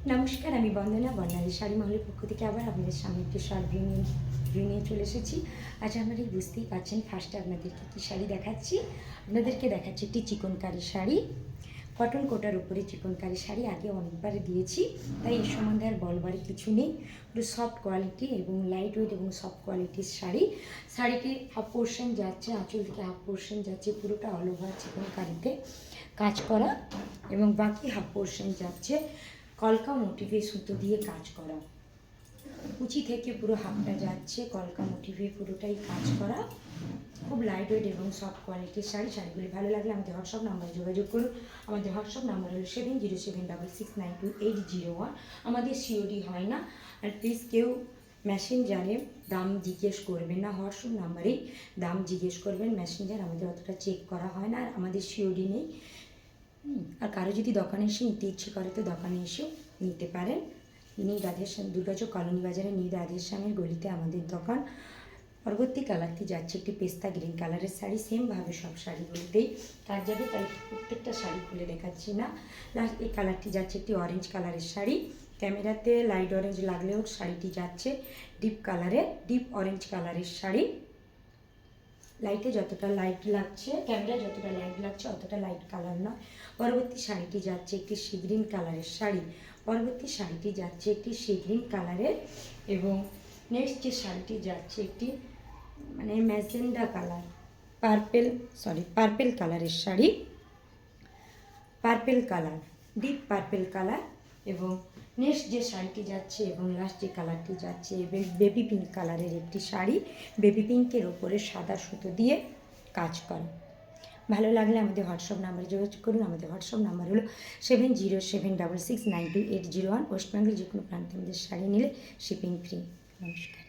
নমস্কার, আমি বন্দনা বর্ণালী শাড়ি মহলের পক্ষ থেকে আবার আপনাদের সামনে একটি শর্ট ভিউ নিয়ে চলে এসেছি। আজ আপনারা বুঝতেই পারছেন, ফার্স্টে আপনাদেরকে কী শাড়ি দেখাচ্ছি। আপনাদেরকে দেখাচ্ছি একটি চিকনকারি শাড়ি, কটন কোটার উপরে চিকনকারি শাড়ি। আগে অনেকবার দিয়েছি, তাই এর সম্বন্ধে আর বলবার কিছু নেই। একটু সফট কোয়ালিটি এবং লাইট ওয়েট এবং সফট কোয়ালিটির শাড়ি। শাড়িটি হাফ পোর্শন যাচ্ছে, আঁচল থেকে হাফ পোর্শন যাচ্ছে, পুরোটা অল ওভার চিকনকারিতে কাজ করা, এবং বাকি হাফ পোর্শন যাচ্ছে কলকা মোটিভে সুতো দিয়ে কাজ করা। কুচি থেকে পুরো হাফটা যাচ্ছে কলকা মোটিভে পুরোটাই কাজ করা। খুব লাইট ওয়েট এবং সফট কোয়ালিটির শাড়ি। শাড়িগুলি ভালো লাগলে আমাদের হোয়াটসঅ্যাপ নাম্বারে যোগাযোগ করুন। আমাদের হোয়াটসঅ্যাপ নাম্বার হলো 7076928001। আমাদের সিওডি হয় না। আর প্লিজ কেউ মেসেঞ্জারে দাম জিজ্ঞেস করবেন না, হোয়াটসঅ্যাপ নাম্বারেই দাম জিজ্ঞেস করবেন। মেসেঞ্জার আমাদের অতটা চেক করা হয় না, আর আমাদের সিওডি নেই। আর কারো যদি দোকানে এসে নিতে ইচ্ছে করে তো দোকানে এসেও নিতে পারেন। নিউ রাধেশ্যাম, দুর্গাচক কলোনি বাজারে নিউ রাধেশ্যামের গলিতে আমাদের দোকান। পরবর্তী কালারটি যাচ্ছে একটি পেস্তা গ্রিন কালারের শাড়ি। সেমভাবে সব শাড়িগুলোতেই কাজ যাবে, তাই প্রত্যেকটা শাড়ি খুলে দেখাচ্ছি না। লাস্ট এই কালারটি যাচ্ছে একটি অরেঞ্জ কালারের শাড়ি। ক্যামেরাতে লাইট অরেঞ্জ লাগলেও শাড়িটি যাচ্ছে ডিপ কালারে, ডিপ অরেঞ্জ কালারের শাড়ি। লাইটে যতটা লাইট লাগছে, ক্যামেরায় যতটা লাইট লাগছে অতটা লাইট কালার নয়। পরবর্তী শাড়িটি যাচ্ছে একটি সি গ্রিন কালারের শাড়ি। পরবর্তী শাড়িটি যাচ্ছে একটি সি গ্রিন কালারের, এবং নেক্সট যে শাড়িটি যাচ্ছে একটি ম্যাজেন্ডা কালার, পার্পেল কালারের sari. Purple colour, deep purple colour. এবং নেক্সট যে শাড়িটি যাচ্ছে এবং লাস্ট যে কালারটি যাচ্ছে বেবি পিঙ্ক কালারের একটি শাড়ি। বেবি পিঙ্কের ওপরে সাদা সুতো দিয়ে কাজ করা। ভালো লাগলে আমাদের হোয়াটসঅ্যাপ নাম্বারে যোগাযোগ করুন। আমাদের হোয়াটসঅ্যাপ নাম্বার হলো 7076692801। ওয়েস্ট বেঙ্গল যে কোনো প্রান্তে আমাদের শাড়ি নিলে শিপিং ফ্রি। নমস্কার।